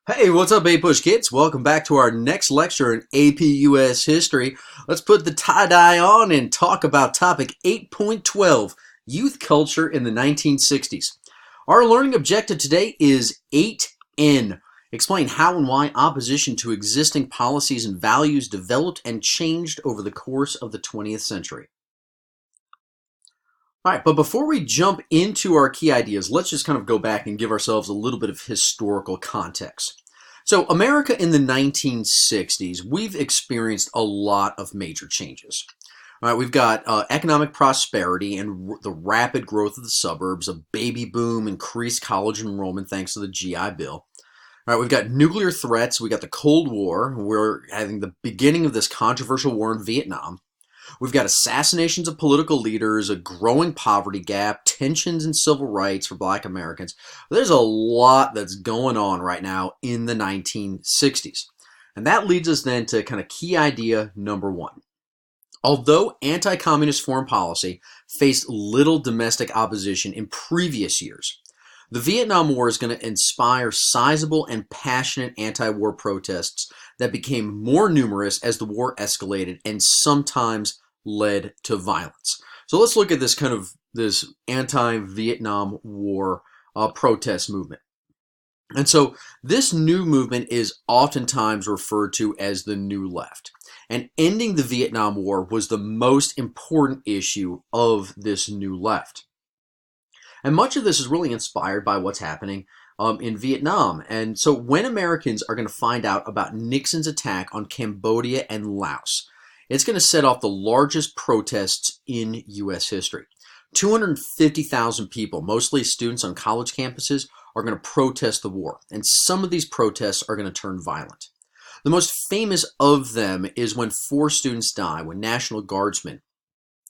Hey, what's up, A-Push kids? Welcome back to our next lecture in AP US History. Let's put the tie-dye on and talk about topic 8.12, Youth Culture in the 1960s. Our learning objective today is 8N. Explain how and why opposition to existing policies and values developed and changed over the course of the 20th century. All right, but before we jump into our key ideas, let's just kind of go back and give ourselves a little bit of historical context. So, America in the 1960s, we've experienced a lot of major changes. All right, we've got economic prosperity and the rapid growth of the suburbs, a baby boom, increased college enrollment thanks to the GI Bill. All right, we've got nuclear threats, we got the Cold War, we're having the beginning of this controversial war in Vietnam. We've got assassinations of political leaders, a growing poverty gap, tensions in civil rights for black Americans. There's a lot that's going on right now in the 1960s. And that leads us then to kind of key idea number one. Although anti-communist foreign policy faced little domestic opposition in previous years, the Vietnam War is going to inspire sizable and passionate anti-war protests that became more numerous as the war escalated and sometimes led to violence. So let's look at this anti-Vietnam War protest movement. And so this new movement is oftentimes referred to as the New Left. And ending the Vietnam War was the most important issue of this New Left. And much of this is really inspired by what's happening in Vietnam. And so when Americans are going to find out about Nixon's attack on Cambodia and Laos, it's going to set off the largest protests in U.S. history. 250,000 people, mostly students on college campuses, are going to protest the war. And some of these protests are going to turn violent. The most famous of them is when 4 students die, when National Guardsmen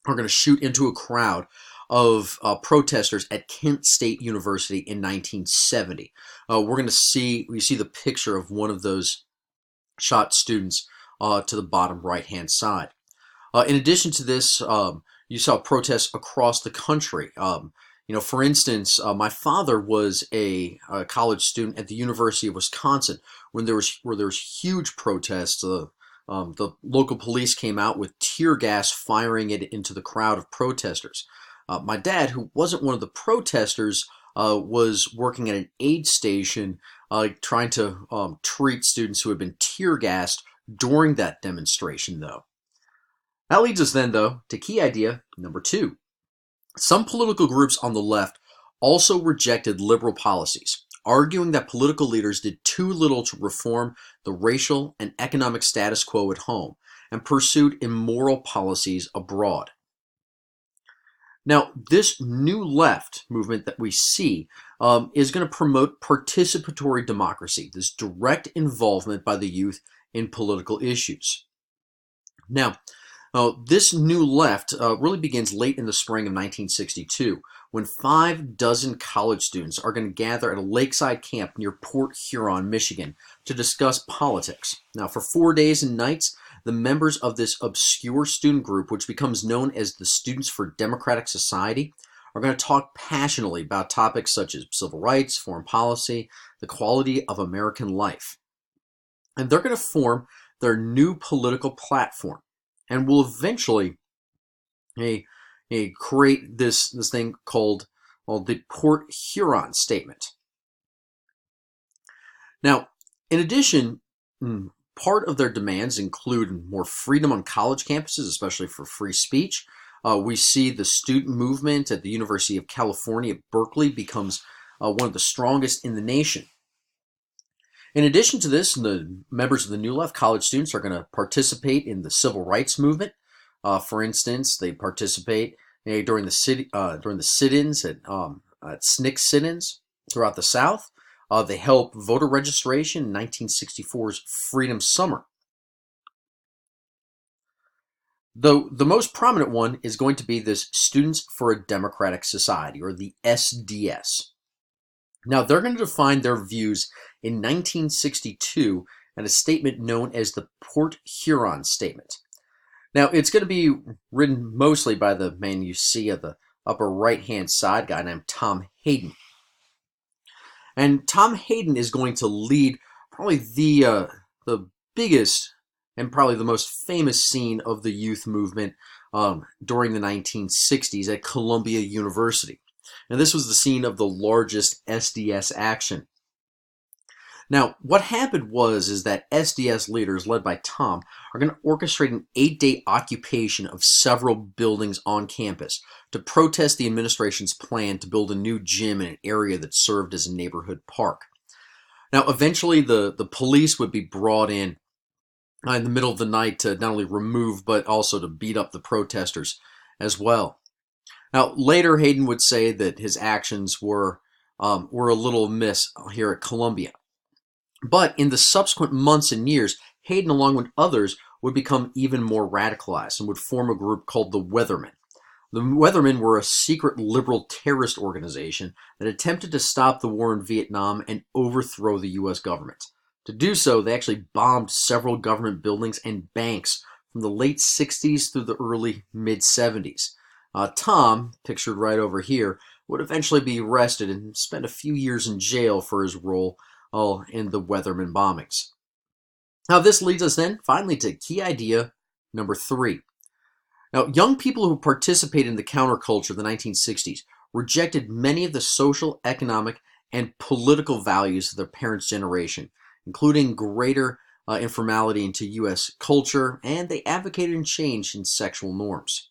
are going to shoot into a crowd of protesters at Kent State University in 1970. We see the picture of one of those shot students to the bottom right-hand side. In addition to this, you saw protests across the country. For instance, my father was a college student at the University of Wisconsin where there was huge protests. The local police came out with tear gas, firing it into the crowd of protesters. My dad, who wasn't one of the protesters, was working at an aid station trying to treat students who had been tear gassed during that demonstration, though. That leads us then, though, to key idea number 2. Some political groups on the left also rejected liberal policies, arguing that political leaders did too little to reform the racial and economic status quo at home and pursued immoral policies abroad. Now, this new left movement that we see is going to promote participatory democracy, this direct involvement by the youth in political issues. Now, this new left really begins late in the spring of 1962 when 6 college students are going to gather at a lakeside camp near Port Huron, Michigan to discuss politics. Now, for 4 days and nights, the members of this obscure student group, which becomes known as the Students for Democratic Society, are going to talk passionately about topics such as civil rights, foreign policy, the quality of American life. And they're going to form their new political platform and will eventually create this thing called the Port Huron Statement. Now, in addition, part of their demands include more freedom on college campuses, especially for free speech. We see the student movement at the University of California at Berkeley becomes one of the strongest in the nation. In addition to this, the members of the New Left, college students, are going to participate in the civil rights movement. For instance, they participate during the sit-ins at SNCC sit-ins throughout the South. They help voter registration in 1964's Freedom Summer. Though the most prominent one is going to be this Students for a Democratic Society, or the SDS. Now, they're going to define their views in 1962 in a statement known as the Port Huron Statement. Now, it's going to be written mostly by the man you see at the upper right-hand side, guy named Tom Hayden. And Tom Hayden is going to lead Probably the biggest and probably the most famous scene of the youth movement during the 1960s at Columbia University. And this was the scene of the largest SDS action. Now, what happened is that SDS leaders, led by Tom, are going to orchestrate an 8-day occupation of several buildings on campus to protest the administration's plan to build a new gym in an area that served as a neighborhood park. Now, eventually, the police would be brought in the middle of the night to not only remove but also to beat up the protesters as well. Now, later, Hayden would say that his actions were a little amiss here at Columbia. But in the subsequent months and years, Hayden, along with others, would become even more radicalized and would form a group called the Weathermen. The Weathermen were a secret liberal terrorist organization that attempted to stop the war in Vietnam and overthrow the U.S. government. To do so, they actually bombed several government buildings and banks from the late 60s through the early mid-70s. Tom, pictured right over here, would eventually be arrested and spend a few years in jail for his role in the Weathermen bombings. Now, this leads us then finally to key idea number 3. Now, young people who participated in the counterculture of the 1960s rejected many of the social, economic, and political values of their parents' generation, including greater informality into U.S. culture, and they advocated a change in sexual norms.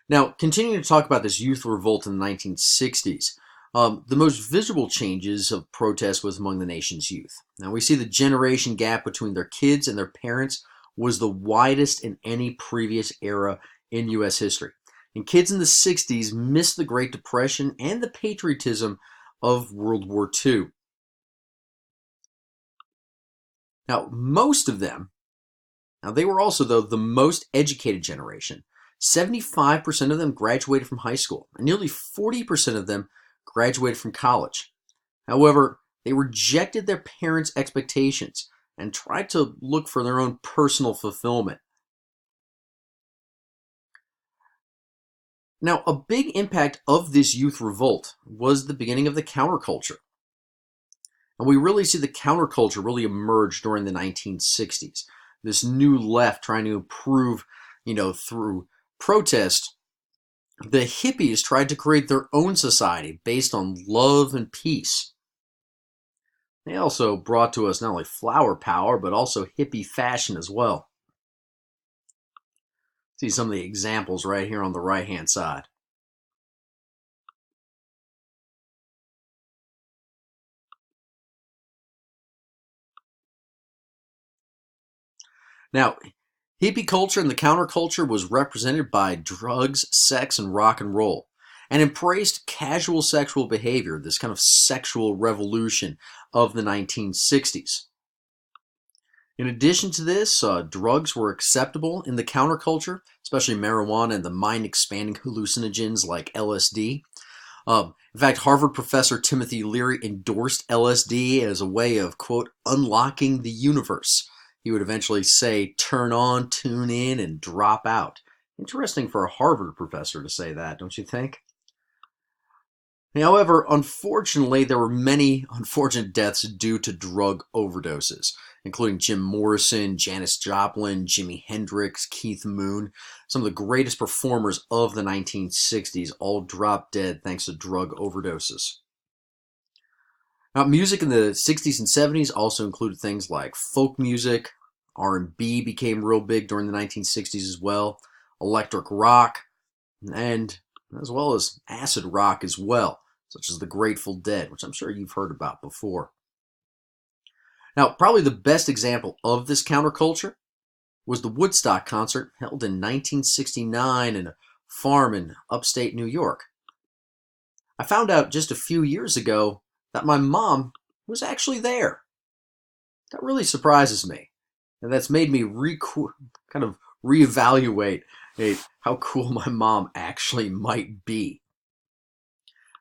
Now, continuing to talk about this youth revolt in the 1960s, the most visible changes of protest was among the nation's youth. Now, we see the generation gap between their kids and their parents was the widest in any previous era in U.S. history. And kids in the 60s missed the Great Depression and the patriotism of World War II. Now, most of them, they were also, though, the most educated generation. 75% of them graduated from high school, and nearly 40% of them graduated from college. However, they rejected their parents' expectations and tried to look for their own personal fulfillment. Now, a big impact of this youth revolt was the beginning of the counterculture. And we really see the counterculture really emerge during the 1960s. This new left trying to improve, through protest. The hippies tried to create their own society based on love and peace. They also brought to us not only flower power, but also hippie fashion as well. See some of the examples right here on the right-hand side. Now, hippie culture and the counterculture was represented by drugs, sex, and rock and roll, and embraced casual sexual behavior, this kind of sexual revolution of the 1960s. In addition to this, drugs were acceptable in the counterculture, especially marijuana and the mind-expanding hallucinogens like LSD. In fact, Harvard professor Timothy Leary endorsed LSD as a way of, quote, unlocking the universe. He would eventually say, turn on, tune in, and drop out. Interesting for a Harvard professor to say that, don't you think? However, unfortunately, there were many unfortunate deaths due to drug overdoses, including Jim Morrison, Janis Joplin, Jimi Hendrix, Keith Moon. Some of the greatest performers of the 1960s all dropped dead thanks to drug overdoses. Now, music in the 60s and 70s also included things like folk music. R&B became real big during the 1960s as well. Electric rock, and as well as acid rock as well, such as the Grateful Dead, which I'm sure you've heard about before. Now, probably the best example of this counterculture was the Woodstock concert held in 1969 in a farm in upstate New York. I found out just a few years ago that my mom was actually there. That really surprises me. And that's made me kind of reevaluate how cool my mom actually might be.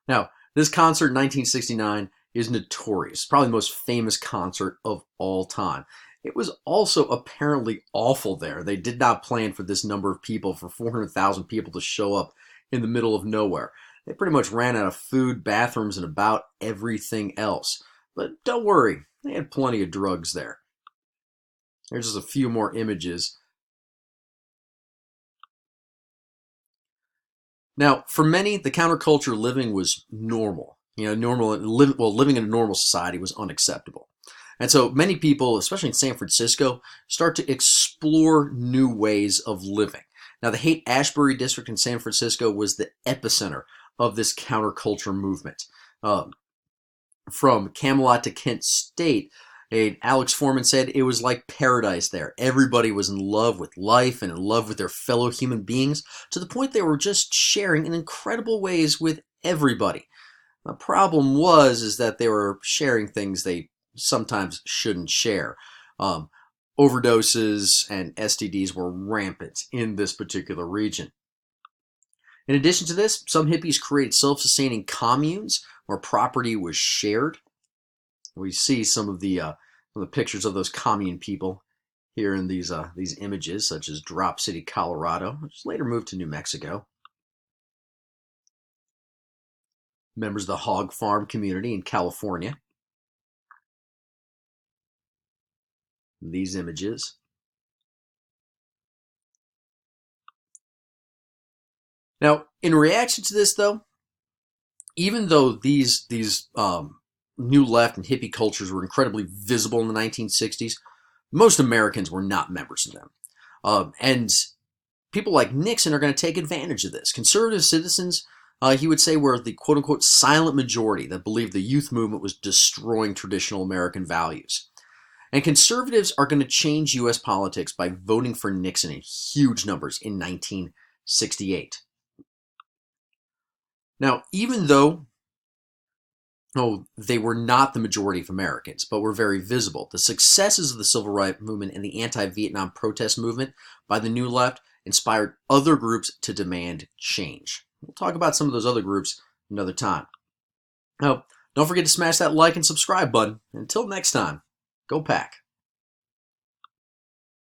Now, this concert in 1969 is notorious, probably the most famous concert of all time. It was also apparently awful there. They did not plan for this number of people, for 400,000 people to show up in the middle of nowhere. They pretty much ran out of food, bathrooms, and about everything else. But don't worry, they had plenty of drugs there. There's just a few more images. Now, for many, the counterculture living was normal. Living in a normal society was unacceptable. And so many people, especially in San Francisco, start to explore new ways of living. Now, the Haight-Ashbury district in San Francisco was the epicenter of this counterculture movement. From Camelot to Kent State, Alex Foreman said it was like paradise there. Everybody was in love with life and in love with their fellow human beings, to the point they were just sharing in incredible ways with everybody. The problem is that they were sharing things they sometimes shouldn't share. Overdoses and STDs were rampant in this particular region. In addition to this, some hippies created self-sustaining communes where property was shared. We see some of the pictures of those commune people here in these images, such as Drop City, Colorado, which later moved to New Mexico. Members of the hog farm community in California. These images. Now, in reaction to this, though, even though these New Left and hippie cultures were incredibly visible in the 1960s, most Americans were not members of them. And people like Nixon are going to take advantage of this. Conservative citizens, he would say, were the quote-unquote silent majority that believed the youth movement was destroying traditional American values. And conservatives are going to change U.S. politics by voting for Nixon in huge numbers in 1968. Now, even though they were not the majority of Americans, but were very visible, the successes of the Civil Rights Movement and the anti-Vietnam protest movement by the New Left inspired other groups to demand change. We'll talk about some of those other groups another time. Now, don't forget to smash that like and subscribe button. Until next time, go Pack.